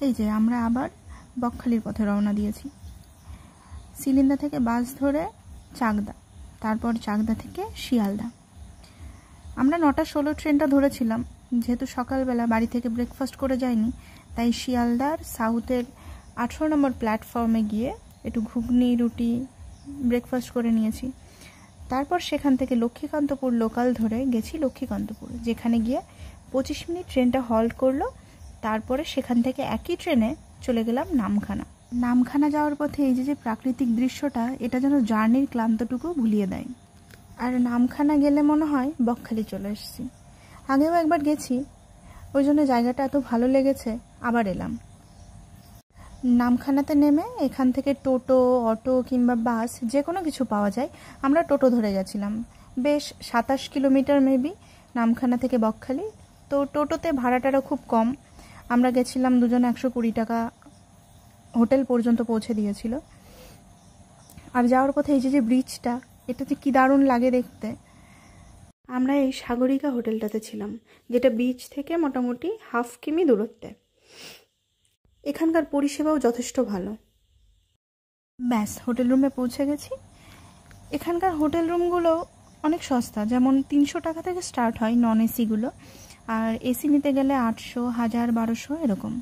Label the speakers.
Speaker 1: এই যে আমরা আবার বকখালির পথে রওনা দিয়েছি। সিলিন্দা থেকে বাস ধরে চাকদা, তারপর চাকদা থেকে শিয়ালদা। আমরা 9:16 ট্রেনটা ধরেছিলাম, যেহেতু সকালবেলা বাড়ি থেকে ব্রেকফাস্ট করে যাইনি, তাই শিয়ালদার সাউথের 18 নম্বর প্ল্যাটফর্মে গিয়ে একটু ঘুগনি রুটি ব্রেকফাস্ট করে নিয়েছি। তারপর সেখান থেকে লক্ষ্মীকান্তপুর লোকাল ধরে গেছি লক্ষ্মীকান্তপুর, যেখানে গিয়ে 25 মিনিট ট্রেনটা হল্ট করলো। তারপরে সেখান থেকে একই ট্রেনে চলে গেলাম নামখানা। নামখানা যাওয়ার পথে এই যে প্রাকৃতিক দৃশ্যটা, এটা যেন জার্নির ক্লান্তটুকু ভুলিয়ে দেয়। আর নামখানা গেলে মনে হয় বকখালি চলে এসেছি। আগেও একবার গেছি, ওই জন্য জায়গাটা এত ভালো লেগেছে, আবার এলাম। নামখানাতে নেমে এখান থেকে টোটো, অটো কিংবা বাস যে কোনো কিছু পাওয়া যায়। আমরা টোটো ধরে গেছিলাম, বেশ 27 কিলোমিটার মেবি নামখানা থেকে বকখালি। তো টোটোতে ভাড়াটারও খুব কম, আমরা গেছিলাম দুজনে 120 টাকা, হোটেল পর্যন্ত পৌঁছে দিয়েছিল। আর যাওয়ার পথে এই যে ব্রিজটা, এটা যে কী দারুণ লাগে দেখতে। আমরা এই সাগরিকা হোটেলটাতে ছিলাম, যেটা বিচ থেকে মোটামুটি 1/2 কিমি দূরত্বে। এখানকার পরিষেবাও যথেষ্ট ভালো। ব্যাস হোটেল রুমে পৌঁছে গেছি। এখানকার হোটেল রুমগুলো অনেক সস্তা, যেমন 300 টাকা থেকে স্টার্ট হয় নন এসিগুলো, আর এসি নিতে গেলে 800, 1000, 1200 এরকম।